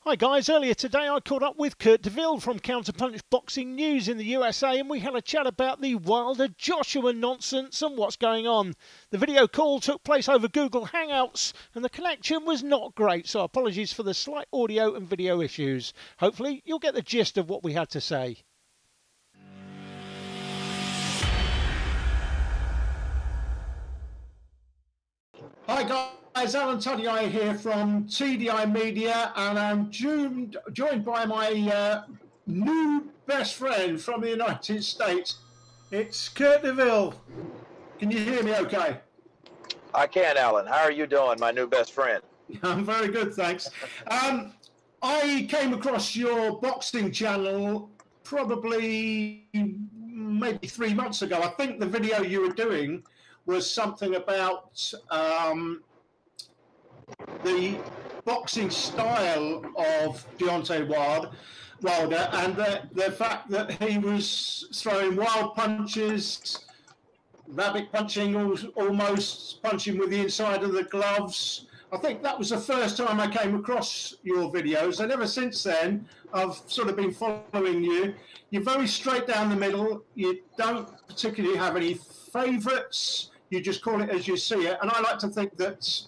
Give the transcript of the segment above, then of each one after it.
Hi guys, earlier today I caught up with Kurt DeVille from Counterpunch Boxing News in the USA and we had a chat about the Wilder-Joshua nonsense and what's going on. The video call took place over Google Hangouts and the connection was not great, so apologies for the slight audio and video issues. Hopefully you'll get the gist of what we had to say. Hi guys, Alan Tudyai here from TDI Media, and I'm joined by my new best friend from the United States. It's Kurt DeVille. Can you hear me okay? I can, Alan. How are you doing, my new best friend? I'm very good, thanks. I came across your boxing channel probably maybe 3 months ago. I think the video you were doing was something about the boxing style of Deontay Wilder and the fact that he was throwing wild punches, rabbit punching, almost punching with the inside of the gloves. I think that was the first time I came across your videos, and ever since then I've sort of been following you. You're very straight down the middle. You don't particularly have any favourites. You just call it as you see it, and I like to think that,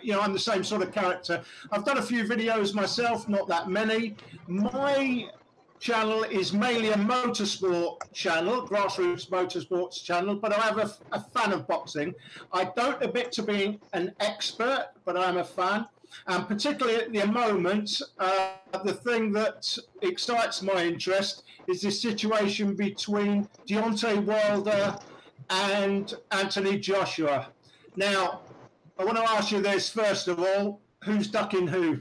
you know, I'm the same sort of character. I've done a few videos myself, not that many. My channel is mainly a motorsport channel, grassroots motorsports channel, but I have a fan of boxing. I don't admit to being an expert, but I'm a fan. And particularly at the moment, the thing that excites my interest is this situation between Deontay Wilder and Anthony Joshua. Now, I want to ask you this first of all: who's ducking who?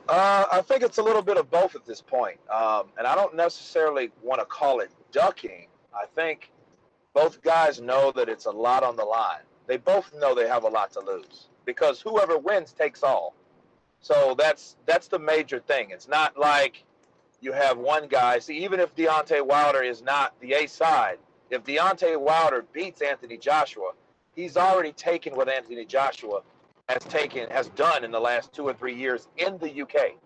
I think it's a little bit of both at this point, and I don't necessarily want to call it ducking. I think both guys know that it's a lot on the line. They both know they have a lot to lose because whoever wins takes all. So that's the major thing. It's not like you have one guy. See, even if Deontay Wilder is not the A side, if Deontay Wilder beats Anthony Joshua, he's already taken what Anthony Joshua has done in the last 2 or 3 years in the UK.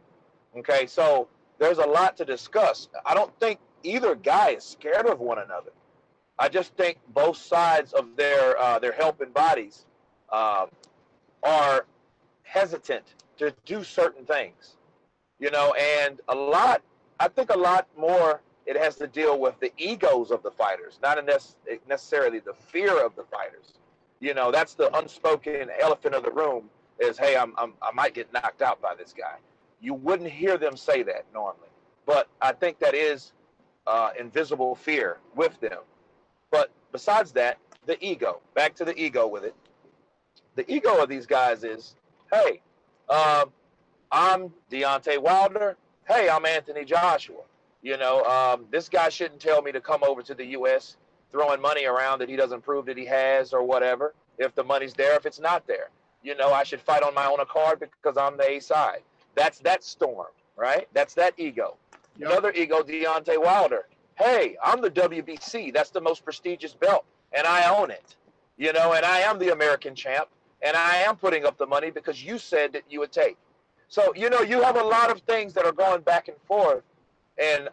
Okay, so there's a lot to discuss. I don't think either guy is scared of one another. I just think both sides of their helping bodies are hesitant to do certain things, you know, and I think a lot more it has to deal with the egos of the fighters, not necessarily the fear of the fighters. You know, that's the unspoken elephant of the room is, hey, I might get knocked out by this guy. You wouldn't hear them say that normally. But I think that is invisible fear with them. But besides that, the ego, back to the ego with it. The ego of these guys is, hey, I'm Deontay Wilder. Hey, I'm Anthony Joshua. You know, this guy shouldn't tell me to come over to the U.S. throwing money around that he doesn't prove that he has or whatever. If the money's there, if it's not there, you know, I should fight on my own accord because I'm the A side. That's that storm, right? That's that ego. Yep. Another ego, Deontay Wilder. Hey, I'm the WBC. That's the most prestigious belt, and I own it. You know, and I am the American champ, and I am putting up the money because you said that you would take. So, you know, you have a lot of things that are going back and forth, and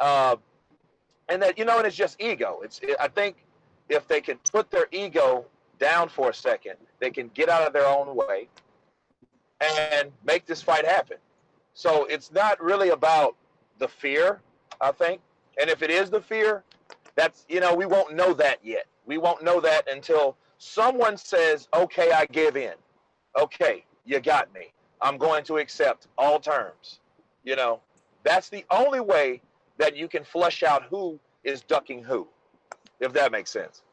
that, you know, and it's just ego. I think if they can put their ego down for a second, they can get out of their own way and make this fight happen. So it's not really about the fear, I think. And if it is the fear, that's, you know, we won't know that yet. We won't know that until someone says, okay, I give in. Okay, you got me. I'm going to accept all terms. You know, that's the only way that you can flush out who is ducking who, if that makes sense.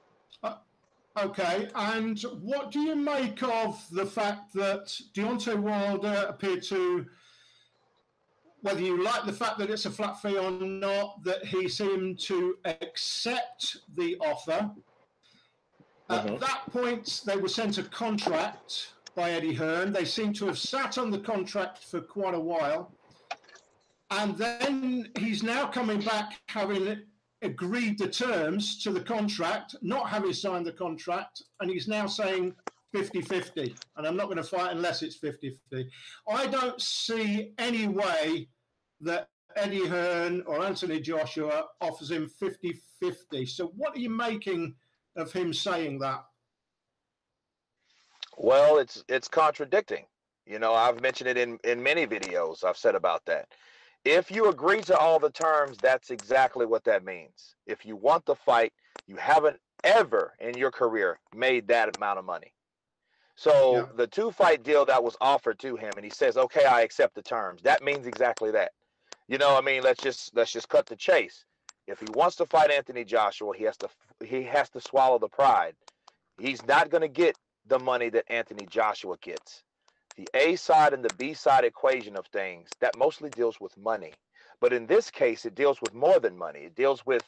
Okay, and what do you make of the fact that Deontay Wilder appeared to, whether you like the fact that it's a flat fee or not, that he seemed to accept the offer? At that point, they were sent a contract by Eddie Hearn. They seem to have sat on the contract for quite a while. And then he's now coming back having agreed the terms to the contract, not having signed the contract, and he's now saying, 50-50, and I'm not going to fight unless it's 50-50. I don't see any way that Eddie Hearn or Anthony Joshua offers him 50-50. So what are you making of him saying that? Well, it's contradicting. You know, I've mentioned it in many videos. I've said about that. If you agree to all the terms, that's exactly what that means. If you want the fight, you haven't ever in your career made that amount of money. So the 2-fight deal that was offered to him, and he says, "Okay, I accept the terms." That means exactly that. You know, I mean, let's just cut the chase. If he wants to fight Anthony Joshua, he has to swallow the pride. He's not going to get the money that Anthony Joshua gets. The A side and the B side equation of things, that mostly deals with money. But in this case, it deals with more than money. It deals with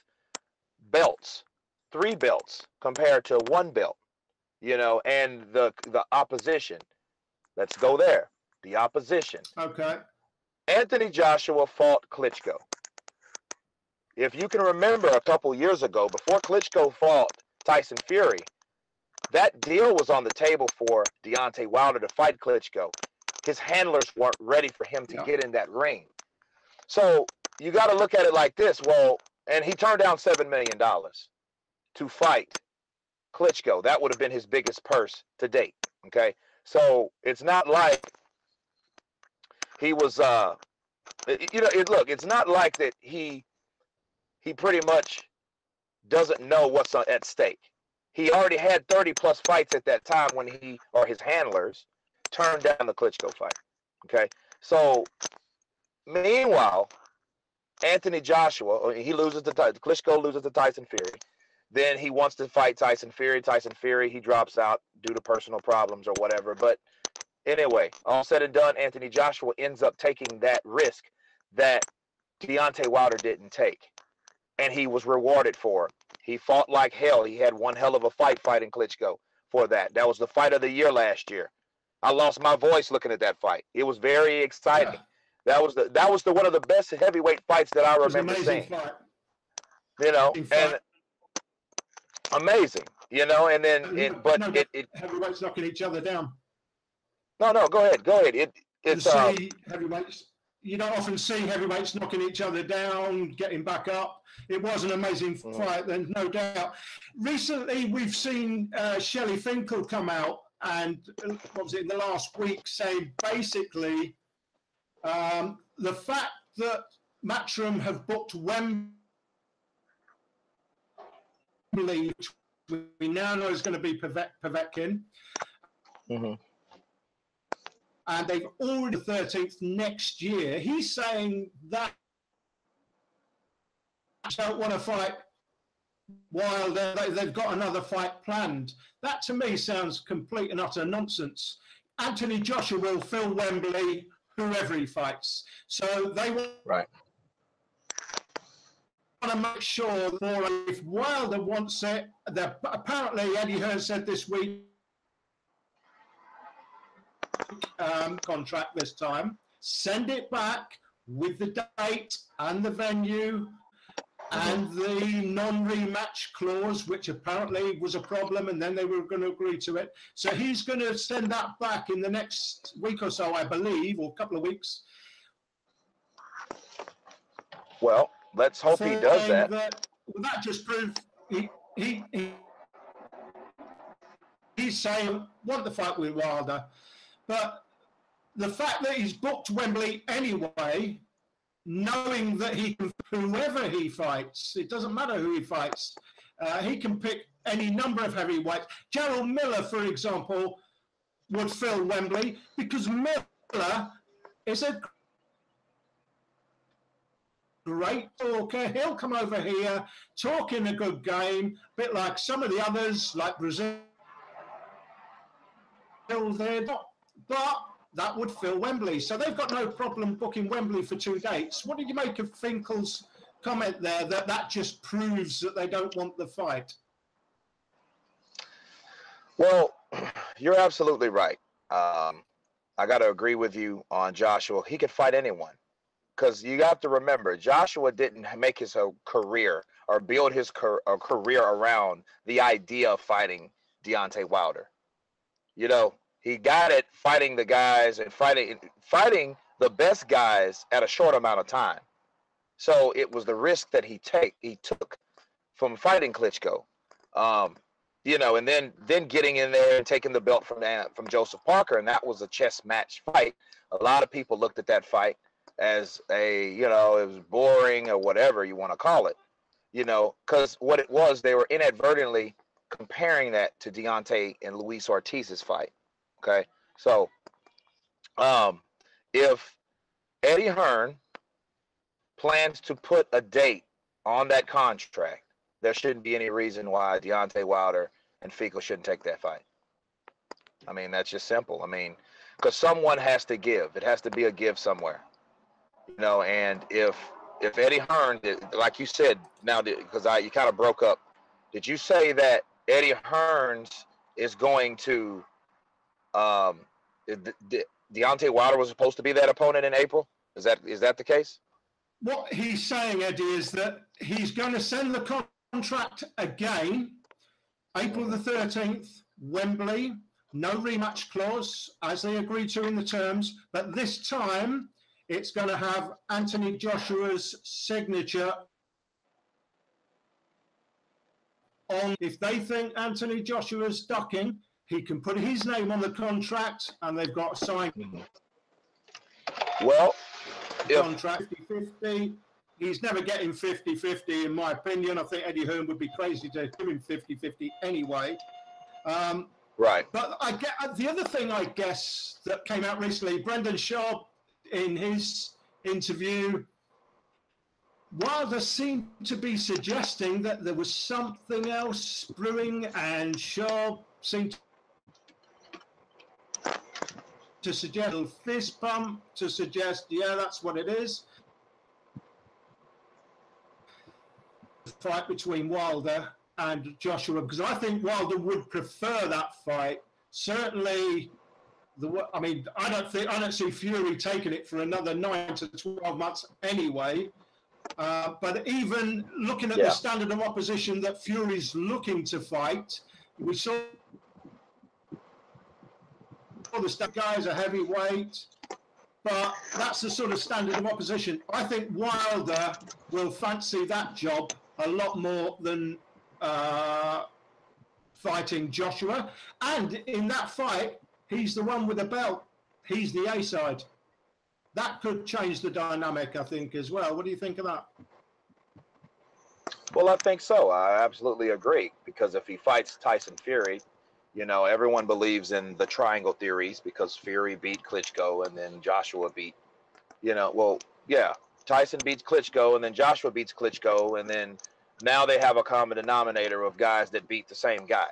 belts, 3 belts compared to 1 belt, you know, and the opposition. Let's go there. The opposition. Okay. Anthony Joshua fought Klitschko. If you can remember a couple years ago, before Klitschko fought Tyson Fury, that deal was on the table for Deontay Wilder to fight Klitschko. His handlers weren't ready for him to get in that ring. So you got to look at it like this. Well, and he turned down $7 million to fight Klitschko. That would have been his biggest purse to date. Okay. So it's not like he was, you know, look, it's not like that he pretty much doesn't know what's at stake. He already had 30-plus fights at that time when he or his handlers turned down the Klitschko fight. Okay, so meanwhile, Anthony Joshua, he loses to Klitschko, loses to Tyson Fury. Then he wants to fight Tyson Fury. Tyson Fury, he drops out due to personal problems or whatever. But anyway, all said and done, Anthony Joshua ends up taking that risk that Deontay Wilder didn't take, and he was rewarded for it. He fought like hell. He had one hell of a fight fighting Klitschko for that. That was the fight of the year last year. I lost my voice looking at that fight. It was very exciting. Yeah. That was one of the best heavyweight fights that I remember seeing. Fight. You know, and amazing. You know, and then heavyweights knocking each other down. No, go ahead. It's heavyweights. You don't often see heavyweights knocking each other down, getting back up. It was an amazing fight, there's no doubt. Recently, we've seen Shelley Finkel come out and, what was it, in the last week, saying basically the fact that Matchroom have booked Wembley, which we now know is going to be Povetkin, and they've already the 13th next year. He's saying that they don't want to fight Wilder. They've got another fight planned. That to me sounds complete and utter nonsense. Anthony Joshua will fill Wembley whoever he fights. So they want to make sure that if Wilder wants it, apparently Eddie Hearn said this week, contract this time, send it back with the date and the venue and the non-rematch clause, which apparently was a problem, and then they were going to agree to it. So he's going to send that back in the next week or so, I believe, or a couple of weeks. Well, let's hope he does that. That just proves he's saying want the fight with Wilder. But the fact that he's booked Wembley anyway, knowing that he can, whoever he fights, it doesn't matter who he fights, he can pick any number of heavyweights. Gerald Miller, for example, would fill Wembley because Miller is a great talker. He'll come over here, talking a good game, a bit like some of the others, like Brazil. They're not. But that would fill Wembley. So they've got no problem booking Wembley for 2 dates. What did you make of Finkel's comment there that just proves that they don't want the fight? Well, you're absolutely right. I got to agree with you on Joshua. He could fight anyone. Because you have to remember, Joshua didn't make his career or build his career around the idea of fighting Deontay Wilder. You know, he got it fighting the guys and fighting the best guys at a short amount of time. So it was the risk that he took from fighting Klitschko. You know, and then getting in there and taking the belt from Joseph Parker, and that was a chess match fight. A lot of people looked at that fight as it was boring or whatever you want to call it, you know, because what it was, they were inadvertently comparing that to Deontay and Luis Ortiz's fight. Okay, so if Eddie Hearn plans to put a date on that contract, there shouldn't be any reason why Deontay Wilder and Fico shouldn't take that fight. I mean, that's just simple. I mean, because someone has to give. It has to be a give somewhere. You know, and if Eddie Hearn, like you said, now because you kind of broke up, did you say that Eddie Hearn is going to Deontay Wilder was supposed to be that opponent in April? Is that the case? What he's saying, Eddie, is that he's going to send the contract again, April the 13th, Wembley, no rematch clause, as they agreed to in the terms, but this time it's going to have Anthony Joshua's signature on. If they think Anthony Joshua's ducking, he can put his name on the contract and they've got a signed contract 50-50. He's never getting 50-50, in my opinion. I think Eddie Hearn would be crazy to give him 50-50 anyway. Right. But I get the other thing, I guess, that came out recently, Brendan Schaub, in his interview, Wilder seemed to be suggesting that there was something else brewing, and Schaub seemed to suggest a fist bump, to suggest, yeah, that's what it is. The fight between Wilder and Joshua, because I think Wilder would prefer that fight. Certainly, I don't see Fury taking it for another 9 to 12 months anyway. But even looking at the standard of opposition that Fury's looking to fight, we saw the guy's a heavyweight, but that's the sort of standard of opposition. I think Wilder will fancy that job a lot more than fighting Joshua. And in that fight, he's the one with the belt. He's the A side. That could change the dynamic, I think, as well. What do you think of that? Well, I think so. I absolutely agree. Because if he fights Tyson Fury, you know, everyone believes in the triangle theories because Fury beat Klitschko and then Joshua beat, Tyson beats Klitschko and then Joshua beats Klitschko, and then now they have a common denominator of guys that beat the same guy.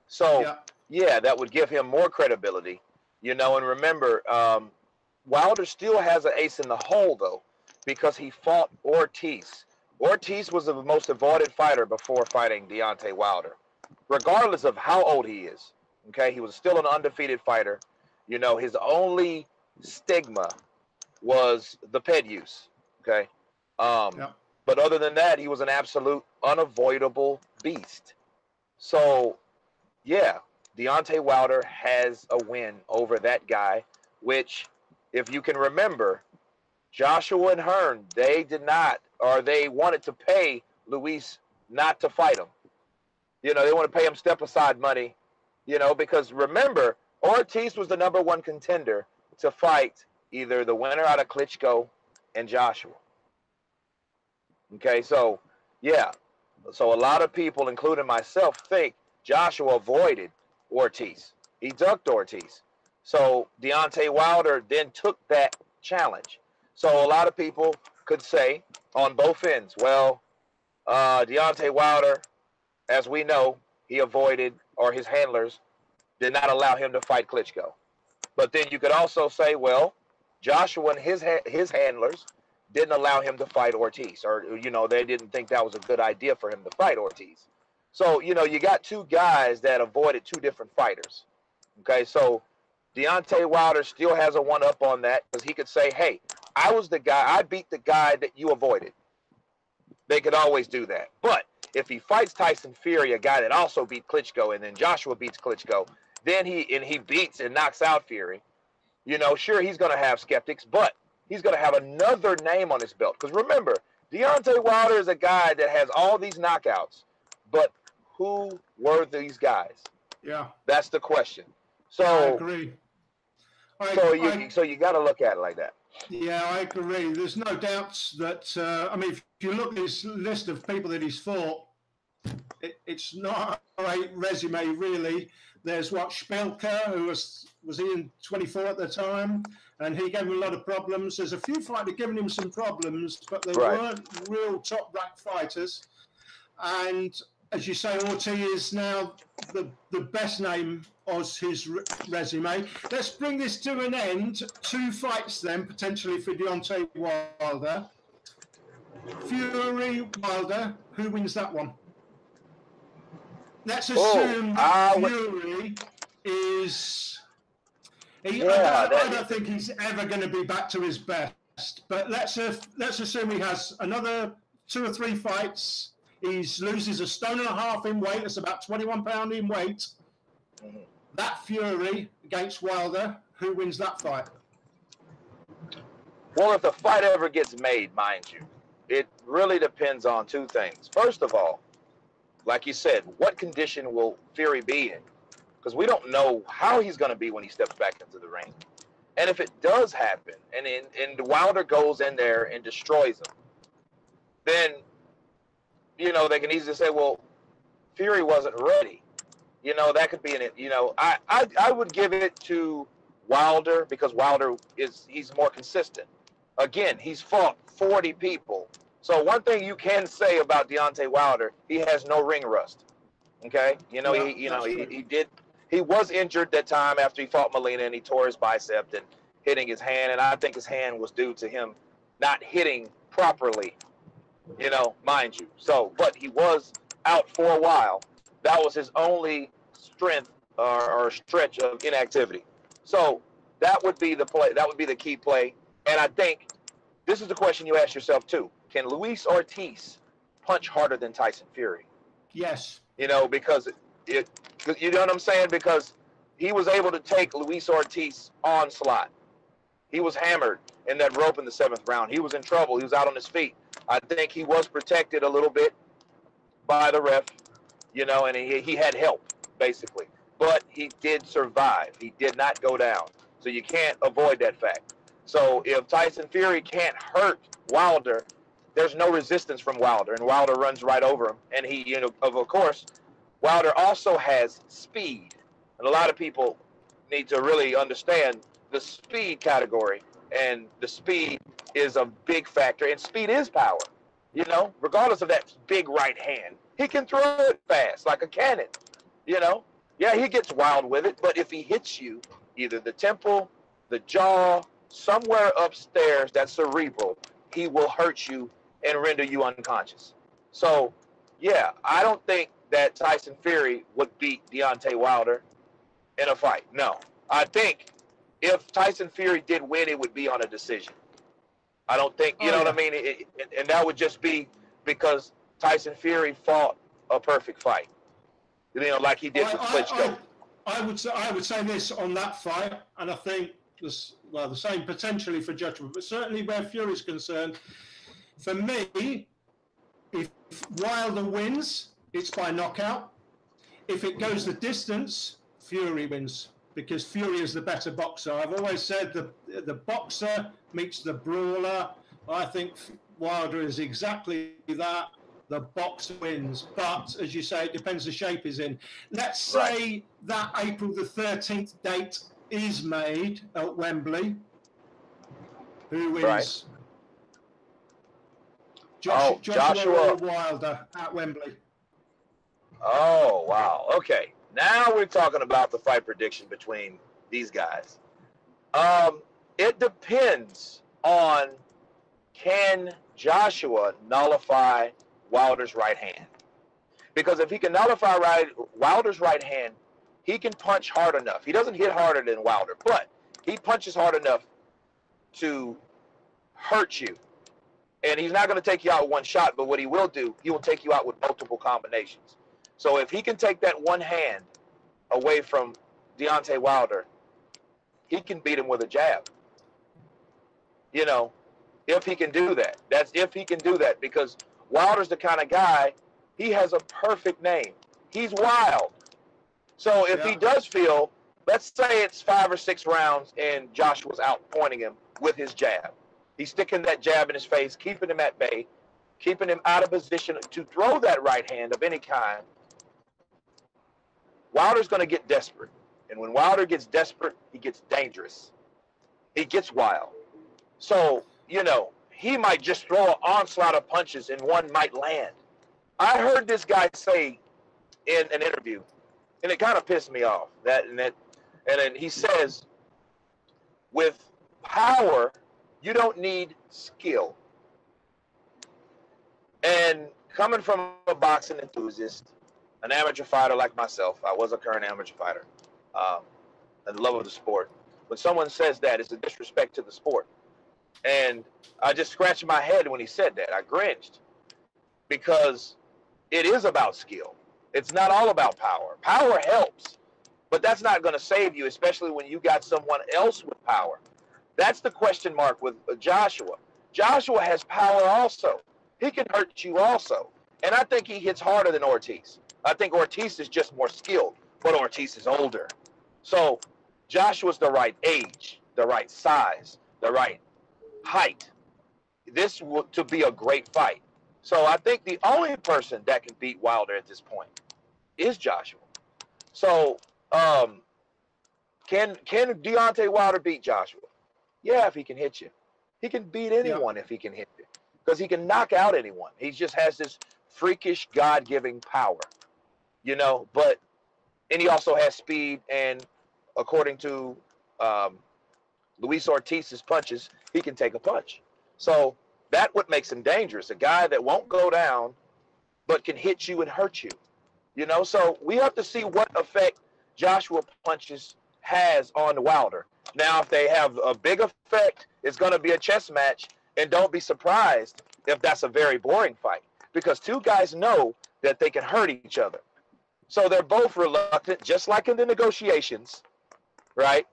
So, that would give him more credibility, you know, and remember, Wilder still has an ace in the hole, though, because he fought Ortiz. Ortiz was the most avoided fighter before fighting Deontay Wilder, regardless of how old he is. Okay, he was still an undefeated fighter. You know, his only stigma was the ped use. Okay, but other than that, he was an absolute unavoidable beast. So, Deontay Wilder has a win over that guy, which, if you can remember, Joshua and Hearn, they wanted to pay Luis not to fight him. You know, they want to pay him step-aside money, you know, because remember, Ortiz was the #1 contender to fight either the winner out of Klitschko and Joshua. Okay, so, So a lot of people, including myself, think Joshua avoided Ortiz. He ducked Ortiz. So Deontay Wilder then took that challenge. So a lot of people could say on both ends, well, Deontay Wilder, as we know, he avoided, or his handlers did not allow him to fight Klitschko. But then you could also say, well, Joshua and his handlers didn't allow him to fight Ortiz, or, you know, they didn't think that was a good idea for him to fight Ortiz. So, you know, you got two guys that avoided two different fighters. Okay, so Deontay Wilder still has a one-up on that, because he could say, hey, I beat the guy that you avoided. They could always do that. But if he fights Tyson Fury, a guy that also beat Klitschko, and then Joshua beats Klitschko, then he beats and knocks out Fury, you know, sure, he's going to have skeptics, but he's going to have another name on his belt. Because remember, Deontay Wilder is a guy that has all these knockouts, but who were these guys? Yeah, that's the question. So I agree. So you got to look at it like that. Yeah, I agree. There's no doubts that, I mean, if you look at this list of people that he's fought, it's not a great resume, really. There's Spelker, who was he in 24 at the time, and he gave him a lot of problems. There's a few fighters giving him some problems, but they weren't real top-ranked fighters. And as you say, Ortiz is now the best name of his resume. Let's bring this to an end. 2 fights then, potentially, for Deontay Wilder. Fury, Wilder, who wins that one? Let's assume Fury is... I don't think he's ever going to be back to his best. But let's assume he has another 2 or 3 fights. He loses 1.5 stones in weight. That's about 21 pounds in weight. That Fury against Wilder, who wins that fight? Well, if the fight ever gets made, mind you, it really depends on 2 things. First of all, like you said, what condition will Fury be in? Because we don't know how he's going to be when he steps back into the ring. And if it does happen, and Wilder goes in there and destroys him, then, you know, they can easily say, well, Fury wasn't ready. You know, that could be in it. You know, I would give it to Wilder because Wilder he's more consistent. Again, he's fought 40 people. So one thing you can say about Deontay Wilder, he has no ring rust. Okay, you know, he was injured that time after he fought Molina and he tore his bicep and hitting his hand, and I think his hand was due to him not hitting properly. You know, mind you. So, but he was out for a while. That was his only strength or stretch of inactivity. So that would be the play. That would be the key play. And I think this is the question you ask yourself too. Can Luis Ortiz punch harder than Tyson Fury? Yes. You know, because you know what I'm saying? Because he was able to take Luis Ortiz onslaught. He was hammered in that rope in the 7th round. He was in trouble. He was out on his feet. I think he was protected a little bit by the ref, you know, and he had help, basically. But he did survive. He did not go down. So you can't avoid that fact. So if Tyson Fury can't hurt Wilder, there's no resistance from Wilder, and Wilder runs right over him. And he, you know, of course, Wilder also has speed. And a lot of people need to really understand the speed category, and the speed is a big factor, and speed is power. You know, regardless of that big right hand, he can throw it fast like a cannon. You know, yeah, he gets wild with it, but if he hits you, either the temple, the jaw, somewhere upstairs that's cerebral, he will hurt you and render you unconscious. So, yeah, I don't think that Tyson Fury would beat Deontay Wilder in a fight. No. I think if Tyson Fury did win, it would be on a decision. I don't think, you know what I mean? And that would just be because Tyson Fury fought a perfect fight. You know, like he did with Klitschko. I would say this on that fight, and I think the same potentially for judgment, but certainly where Fury's concerned, for me, if Wilder wins, it's by knockout. If it goes the distance, Fury wins, because Fury is the better boxer. I've always said the boxer meets the brawler. I think Wilder is exactly that. The boxer wins. But, as you say, it depends the shape he's in. Let's say that April the 13th date is made at Wembley. Who wins? Right. Joshua or Wilder at Wembley. Oh, wow. Okay. Now we're talking about the fight prediction between these guys. It depends on, can Joshua nullify Wilder's right hand? Because if he can nullify Wilder's right hand, he can punch hard enough. He doesn't hit harder than Wilder, but he punches hard enough to hurt you. And he's not going to take you out with one shot, but what he will do, he will take you out with multiple combinations. So if he can take that one hand away from Deontay Wilder, he can beat him with a jab. You know, if he can do that. That's if he can do that, because Wilder's the kind of guy, he has a perfect name. He's wild. So if he does feel, let's say it's 5 or 6 rounds and Joshua's outpointing him with his jab. He's sticking that jab in his face, keeping him at bay, keeping him out of position to throw that right hand of any kind. Wilder's going to get desperate. And when Wilder gets desperate, he gets dangerous. He gets wild. So, you know, he might just throw an onslaught of punches and one might land. I heard this guy say in an interview, and it kind of pissed me off. And then he says, with power, you don't need skill. And coming from a boxing enthusiast, an amateur fighter like myself, I was a current amateur fighter, and the love of the sport. When someone says that, it's a disrespect to the sport. And I just scratched my head when he said that. I cringed, because it is about skill. It's not all about power. Power helps, but that's not going to save you, especially when you got someone else with power. That's the question mark with Joshua. Joshua has power also. He can hurt you also. And I think he hits harder than Ortiz. I think Ortiz is just more skilled, but Ortiz is older. So Joshua's the right age, the right size, the right height. This will to be a great fight. So I think the only person that can beat Wilder at this point is Joshua. So can Deontay Wilder beat Joshua? Yeah, if he can hit you. He can beat anyone if he can hit you, because he can knock out anyone. He just has this freakish God-giving power, you know. And he also has speed, and according to Luis Ortiz's punches, he can take a punch. So that's what makes him dangerous. A guy that won't go down, but can hit you and hurt you. You know, so we have to see what effect Joshua punches has on Wilder. Now, if they have a big effect, it's going to be a chess match, and don't be surprised if that's a very boring fight, because two guys know that they can hurt each other. So they're both reluctant, just like in the negotiations, right?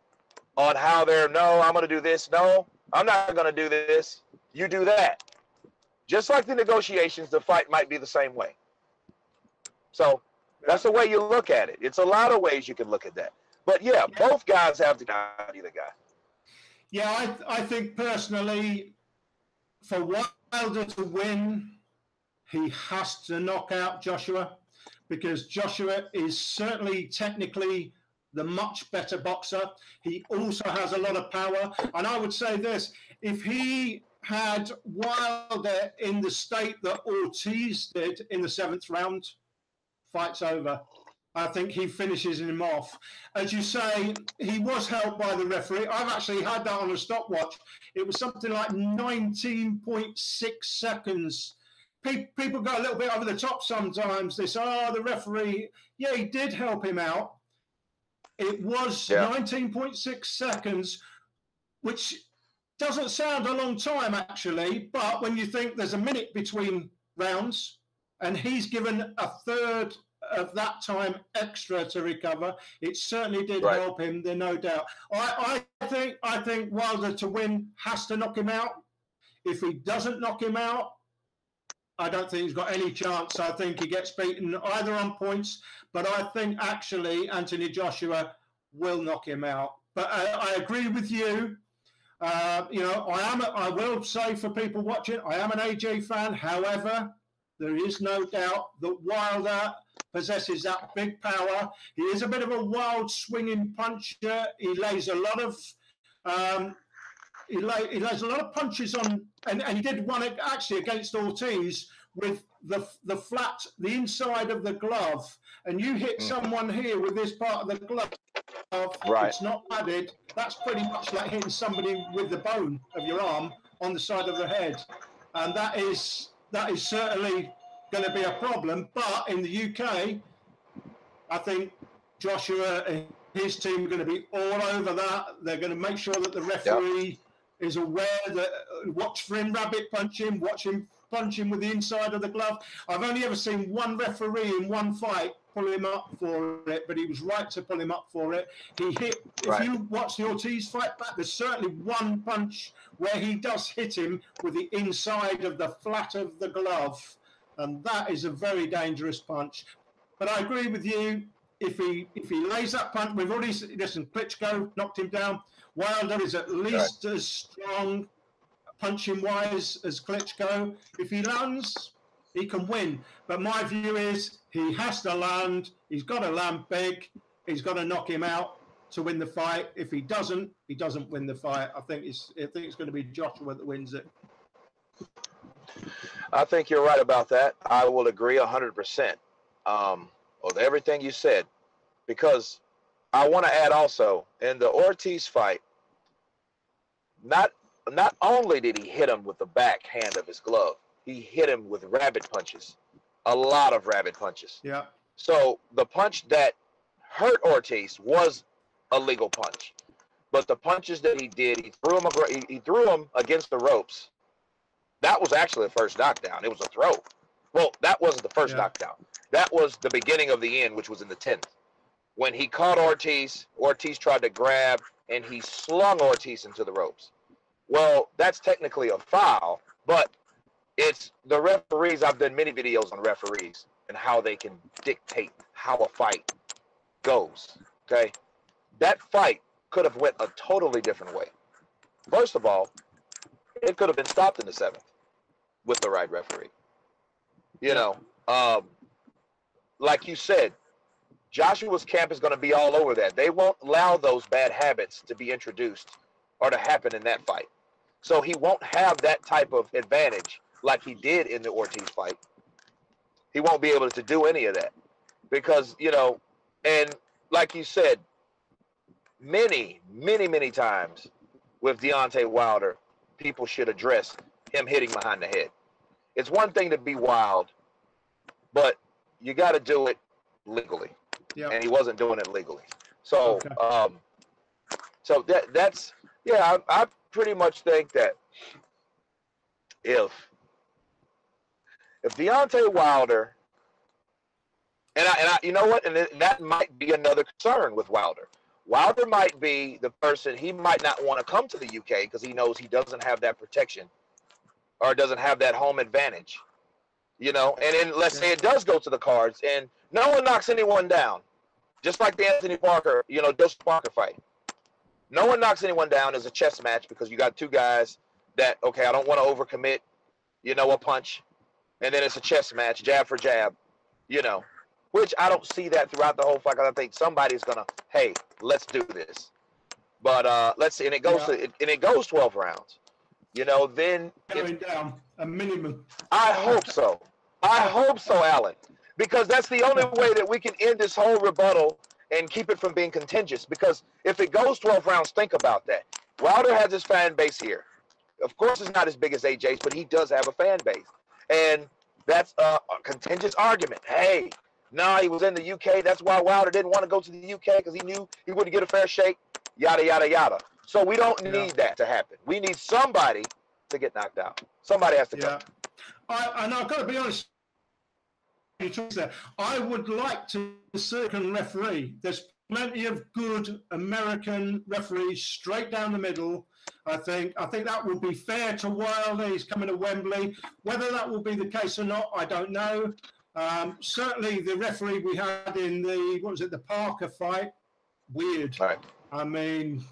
On how they're, no, I'm going to do this. No, I'm not going to do this. You do that. Just like the negotiations, the fight might be the same way. So that's the way you look at it. It's a lot of ways you can look at that. But yeah, both guys have to be the guy. Yeah, I think personally, for Wilder to win, he has to knock out Joshua, because Joshua is certainly technically the much better boxer. He also has a lot of power. And I would say this, if he had Wilder in the state that Ortiz did in the 7th round, fight's over. I think he finishes him off. As you say, he was helped by the referee. I've actually had that on a stopwatch. It was something like 19.6 seconds. People go a little bit over the top sometimes. They say, oh, the referee, yeah, he did help him out. It was 19.6 seconds, which doesn't sound a long time, actually. But when you think there's a minute between rounds, and he's given a third of that time extra to recover, it certainly did help him. There's no doubt. I think Wilder to win has to knock him out. If he doesn't knock him out, I don't think he's got any chance. I think he gets beaten either on points, but I think actually Anthony Joshua will knock him out. But I agree with you. You know, I will say for people watching, I am an AJ fan. However, there is no doubt that Wilder possesses that big power. He is a bit of a wild swinging puncher. He lays a lot of he lays a lot of punches on, and he did one actually against Ortiz with the inside of the glove, and you hit someone here with this part of the glove. It's not padded. That's pretty much like hitting somebody with the bone of your arm on the side of the head, and that is certainly going to be a problem. But in the UK, I think Joshua and his team are going to be all over that. They're going to make sure that the referee is aware that watch for him rabbit punch him, watch him punch him with the inside of the glove. I've only ever seen one referee in one fight pull him up for it, but he was right to pull him up for it. He hit, if you watch the Ortiz fight back, there's certainly one punch where he does hit him with the inside of the flat of the glove, and that is a very dangerous punch. But I agree with you. If he lays that punch, we've already listen. Klitschko knocked him down. Wilder is at least as strong punching wise as Klitschko. If he lands, he can win. But my view is he has to land. He's got to land big. He's got to knock him out to win the fight. If he doesn't win the fight. I think it's going to be Joshua that wins it. I think you're right about that. I will agree 100%. With everything you said, because I want to add also in the Ortiz fight, not only did he hit him with the backhand of his glove, he hit him with rabbit punches, a lot of rabbit punches. Yeah. So the punch that hurt Ortiz was a legal punch, but the punches that he did, he threw him against the ropes. That was actually the first knockdown. It was a throw. Well, that wasn't the first knockdown. That was the beginning of the end, which was in the 10th. When he caught Ortiz, Ortiz tried to grab, and he slung Ortiz into the ropes. Well, that's technically a foul, but it's the referees. I've done many videos on referees and how they can dictate how a fight goes, okay? That fight could have went a totally different way. First of all, it could have been stopped in the 7th with the right referee. You know, like you said, Joshua's camp is going to be all over that. They won't allow those bad habits to be introduced or to happen in that fight. So he won't have that type of advantage like he did in the Ortiz fight. He won't be able to do any of that because, you know, and like you said, many, many, many times with Deontay Wilder, people should address him hitting behind the head. It's one thing to be wild, but you got to do it legally. Yep. And he wasn't doing it legally. So, so that's I pretty much think that if Deontay Wilder, and I you know what, and that might be another concern with Wilder. Wilder might be the person, he might not want to come to the UK because he knows he doesn't have that protection or doesn't have that home advantage, you know. And then let's say it does go to the cards and no one knocks anyone down, just like the Anthony Parker, you know, Joseph Parker fight. No one knocks anyone down as a chess match because you got two guys that, okay, I don't want to overcommit, you know, a punch. And then it's a chess match, jab for jab, you know, which I don't see that throughout the whole fight. I think somebody's going to, hey, let's do this. But let's see. And it goes it goes 12 rounds. You know, then going down a minimum. I hope so. I hope so, Alan, because that's the only way that we can end this whole rebuttal and keep it from being contentious. Because if it goes 12 rounds, think about that. Wilder has his fan base here. Of course, it's not as big as AJ's, but he does have a fan base. And that's a contentious argument. Hey, nah, he was in the UK. That's why Wilder didn't want to go to the UK because he knew he wouldn't get a fair shake, yada, yada, yada. So we don't need that to happen. We need somebody to get knocked out. Somebody has to go. And I've got to be honest. I would like to see a referee. There's plenty of good American referees straight down the middle. I think that would be fair to Wilder. He's coming to Wembley. Whether that will be the case or not, I don't know. Certainly, the referee we had in the Parker fight, weird. Right. I mean,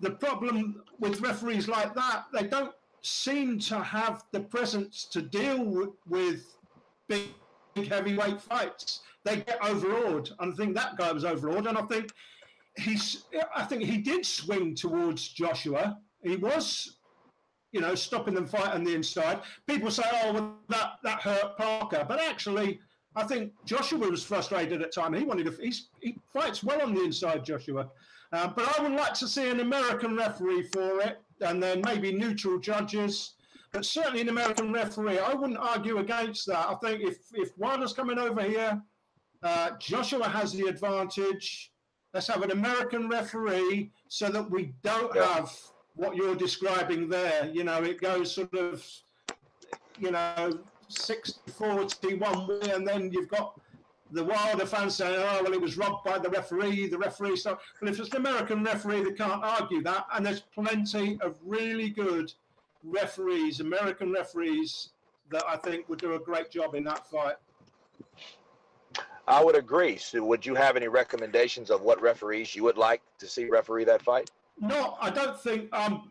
the problem with referees like that, they don't seem to have the presence to deal with big heavyweight fights. They get overawed, and I think that guy was overawed. And I think he did swing towards Joshua. He was, you know, stopping them fight on the inside. People say, "Oh, well, that hurt Parker," but actually, I think Joshua was frustrated at times. He fights well on the inside, Joshua. But I would like to see an American referee for it, and then maybe neutral judges. But certainly an American referee. I wouldn't argue against that. I think if Wilder's coming over here, Joshua has the advantage. Let's have an American referee so that we don't have what you're describing there. You know, it goes sort of, you know, 60-40 one way, and then you've got, the Wilder fans saying, oh, well, it was robbed by the referee, so, well, if it's an American referee, they can't argue that, and there's plenty of really good referees, American referees, that I think would do a great job in that fight. I would agree. So would you have any recommendations of what referees you would like to see referee that fight? No, I don't think I'm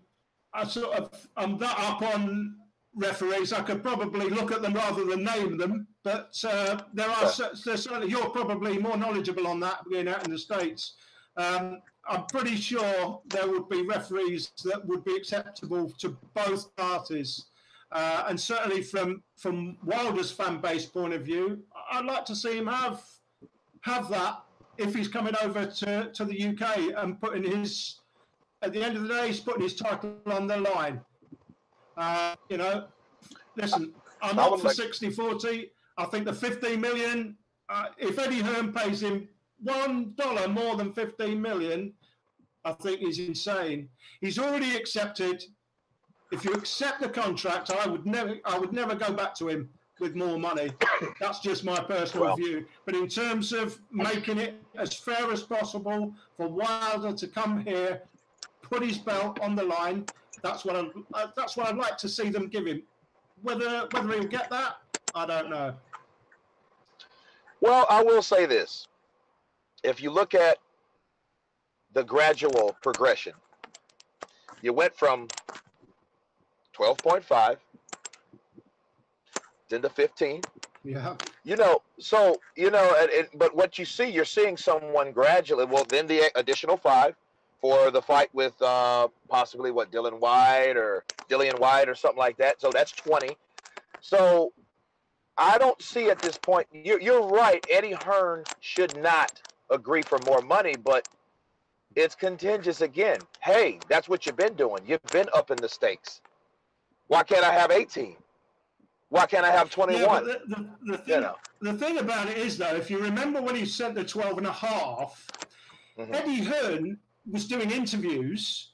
that up on referees. I could probably look at them rather than name them, but there's certainly, you're probably more knowledgeable on that being out in the States. I'm pretty sure there would be referees that would be acceptable to both parties. And certainly from Wilder's fan base point of view, I'd like to see him have that if he's coming over to the UK and putting his, at the end of the day, he's putting his title on the line. You know, listen, I'm up for 60-40. I think the 15 million, if Eddie Hearn pays him $1 more than 15 million, I think he's insane. He's already accepted. If you accept the contract, I would never go back to him with more money. That's just my personal view. But in terms of making it as fair as possible for Wilder to come here, put his belt on the line, that's what I'd like to see them give him. Whether he'll get that, I don't know. Well, I will say this. If you look at the gradual progression, you went from 12.5 then to 15. Yeah. You know, so, you know, but what you see, you're seeing someone gradually, well, then the additional 5 for the fight with possibly what, Dillian White or something like that. So that's 20. So I don't see at this point, you're right, Eddie Hearn should not agree for more money, but it's contingent again. Hey, that's what you've been doing. You've been upping the stakes. Why can't I have 18? Why can't I have 21? Yeah, but the thing about it is, though, if you remember when he sent the 12.5, Eddie Hearn was doing interviews,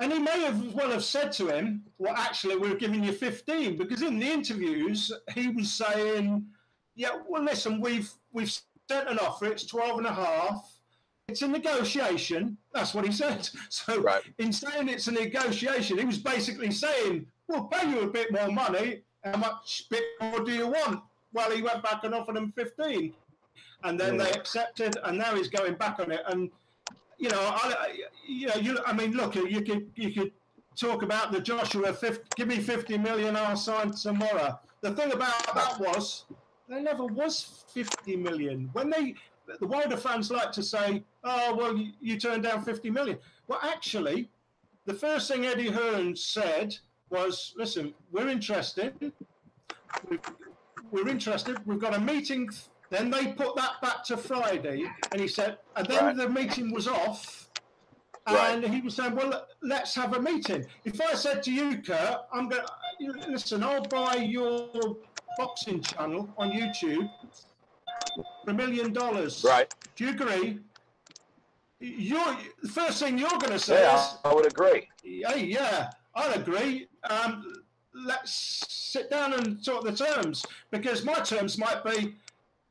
and he may have said to him, well, actually, we're giving you 15, because in the interviews, he was saying, yeah, well, listen, we've sent an offer, it's 12.5, it's a negotiation. That's what he said. So in saying it's a negotiation, he was basically saying, we'll pay you a bit more money. How much bit more do you want? Well, he went back and offered them 15. And then they accepted, and now he's going back on it. And, you know, I mean, look, you could talk about the Joshua, give me 50 million, I'll sign tomorrow. The thing about that was, there never was 50 million. When the Wilder fans like to say, oh, well, you turned down 50 million. Well, actually, the first thing Eddie Hearn said was, listen, we're interested. We're interested. We've got a meeting. Then they put that back to Friday. And he said, and then the meeting was off. And he was saying, well, let's have a meeting. If I said to you, Kurt, I'm going to, listen, I'll buy your boxing channel on YouTube for $1 million. Right. Do you agree? The first thing you're going to say is, I would agree. Hey, yeah, I'd agree. Let's sit down and talk the terms, because my terms might be,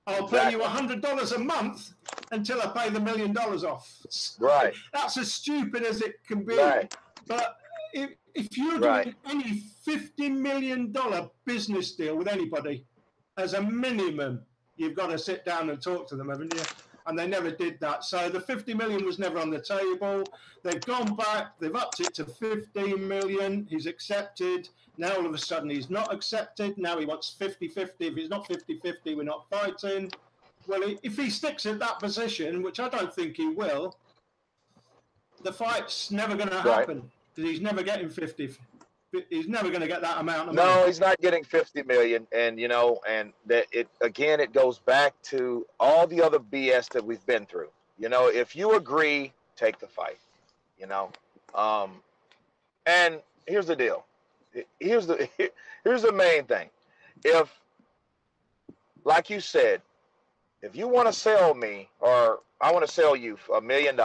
I'll pay you $100 a month until I pay the $1 million off. Right. That's as stupid as it can be. Right. But if you're doing any $50 million business deal with anybody, as a minimum, you've got to sit down and talk to them, haven't you? And they never did that. So the 50 million was never on the table. They've gone back. They've upped it to 15 million. He's accepted. Now all of a sudden he's not accepted. Now he wants 50-50. If he's not 50-50, we're not fighting. Well, if he sticks in that position, which I don't think he will, the fight's never going to happen, because he's never getting 50. He's never going to get that amount of money. No, he's not getting 50 million. And, you know, and that it goes back to all the other BS that we've been through. You know, if you agree, take the fight, you know. And here's the deal. Here's the main thing. If, like you said, if you want to sell me, or I want to sell you for $1 million,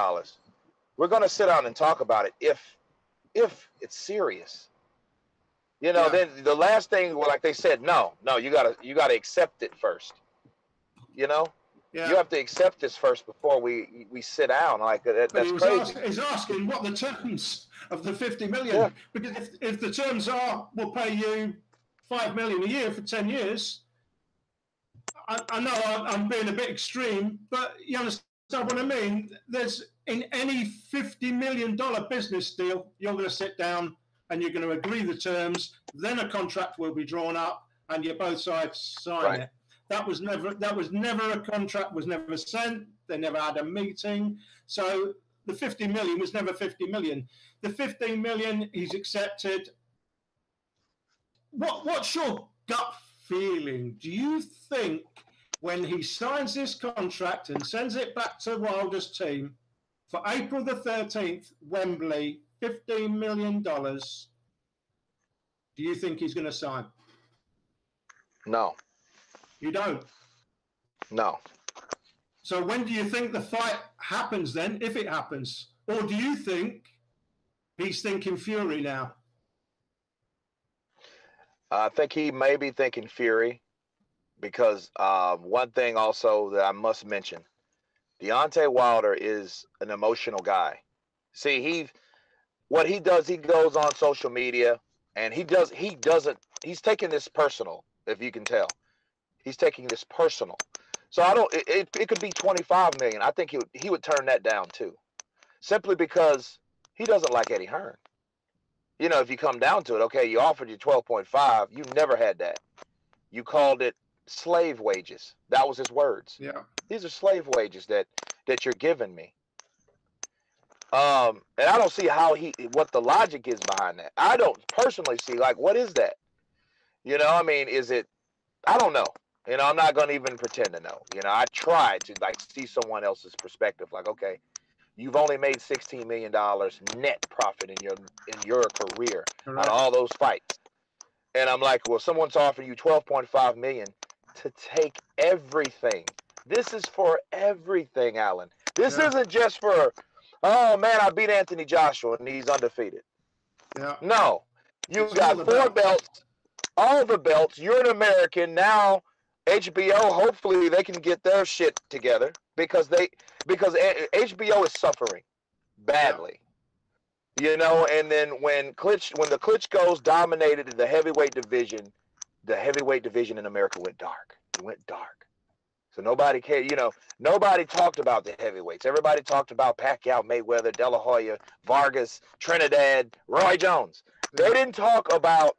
we're going to sit down and talk about it. If it's serious. You know, then the last thing, well, like they said, no, you gotta accept it first. You know, Yeah. You have to accept this first before we sit down. Like that's crazy. He's asking what the terms of the 50 million. Yeah. Because if the terms are, we'll pay you $5 million a year for 10 years. I know I'm being a bit extreme, but you understand what I mean? There's in any $50 million business deal, you're going to sit down and you're going to agree the terms. Then a contract will be drawn up, and you both sides sign it. That was never a contract. Was never sent. They never had a meeting. So the 50 million was never 50 million. The 15 million he's accepted. What's your gut feeling? Do you think when he signs this contract and sends it back to Wilder's team for April the 13th, Wembley, $15 million, do you think he's going to sign? No. You don't? No. So when do you think the fight happens then, if it happens? Or do you think he's thinking Fury now? I think he may be thinking Fury because one thing also that I must mention, Deontay Wilder is an emotional guy. See, what he does, he goes on social media and he's taking this personal, if you can tell. He's taking this personal. So it could be 25 million. I think he would turn that down too. Simply because he doesn't like Eddie Hearn. You know, if you come down to it, okay, you offered you 12.5, you never had that. You called it slave wages. That was his words. Yeah. These are slave wages that you're giving me. And I don't see what the logic is behind that. I don't personally see, like, what is that? You know, I mean, I don't know. You know, I'm not going to even pretend to know. You know, I tried to, like, see someone else's perspective. Like, okay, you've only made $16 million net profit in your career out of all those fights. And I'm like, well, someone's offering you $12.5 million to take everything. This is for everything, Alan. This isn't just for, oh, man, I beat Anthony Joshua and he's undefeated. Yeah. No. You got 4 belts, all the belts. You're an American. Now HBO, hopefully they can get their shit together because HBO is suffering badly. Yeah. You know, and then when the Klitschko's dominated the heavyweight division in America went dark. It went dark. So nobody cared, you know, nobody talked about the heavyweights. Everybody talked about Pacquiao, Mayweather, De La Hoya, Vargas, Trinidad, Roy Jones. They didn't talk about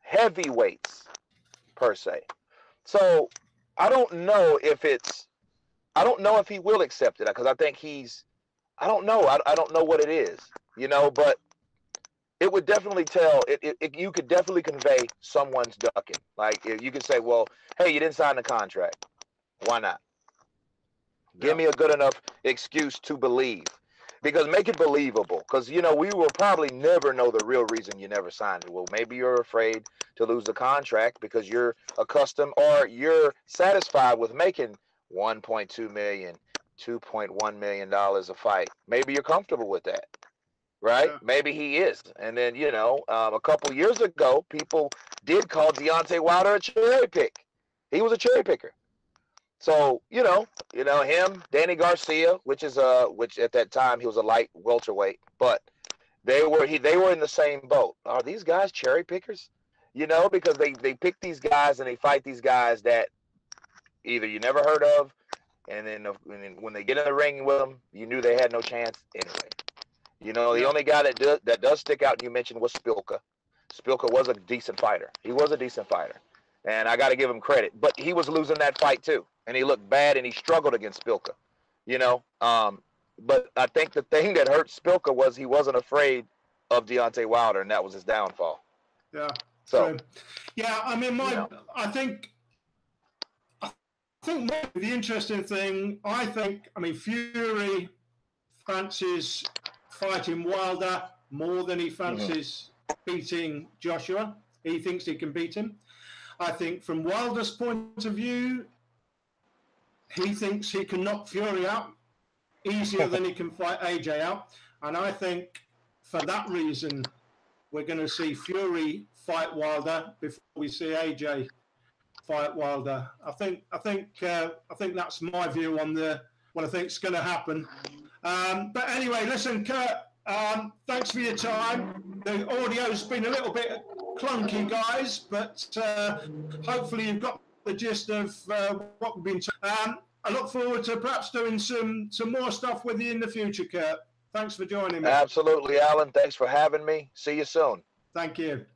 heavyweights per se. So I don't know if he will accept it because I think I don't know. I don't know what it is, you know, but it would definitely tell, you could definitely convey someone's ducking. Like you could say, well, hey, you didn't sign the contract. Why not? Give me a good enough excuse to believe. Because make it believable. Because, you know, we will probably never know the real reason you never signed it. Well, maybe you're afraid to lose the contract because you're accustomed or you're satisfied with making $1.2 million, $2.1 million a fight. Maybe you're comfortable with that. Right? Yeah. Maybe he is. And then, you know, a couple years ago, people did call Deontay Wilder a cherry pick. He was a cherry picker. So, you know him, Danny Garcia, which at that time he was a light welterweight, but they were in the same boat. Are these guys cherry pickers? You know, because they pick these guys and they fight these guys that either you never heard of, and then when they get in the ring with them, you knew they had no chance anyway. You know, the only guy that does stick out, you mentioned, was Spilka. Spilka was a decent fighter. He was a decent fighter. And I got to give him credit. But he was losing that fight, too. And he looked bad, and he struggled against Spilka. You know? But I think the thing that hurt Spilka was he wasn't afraid of Deontay Wilder, and that was his downfall. Yeah. So, yeah, I mean, I think the interesting thing, Fury fancies fighting Wilder more than he fancies beating Joshua. He thinks he can beat him. I think from Wilder's point of view, he thinks he can knock Fury out easier than he can fight AJ out. And I think for that reason, we're going to see Fury fight Wilder before we see AJ fight Wilder. I think that's my view on what I think is going to happen. But anyway, listen, Kurt. Thanks for your time. The audio's been a little bit clunky, guys, but hopefully you've got the gist of what we've been talking. I look forward to perhaps doing some more stuff with you in the future, Kurt. Thanks for joining me. Absolutely, Alan. Thanks for having me. See you soon. Thank you.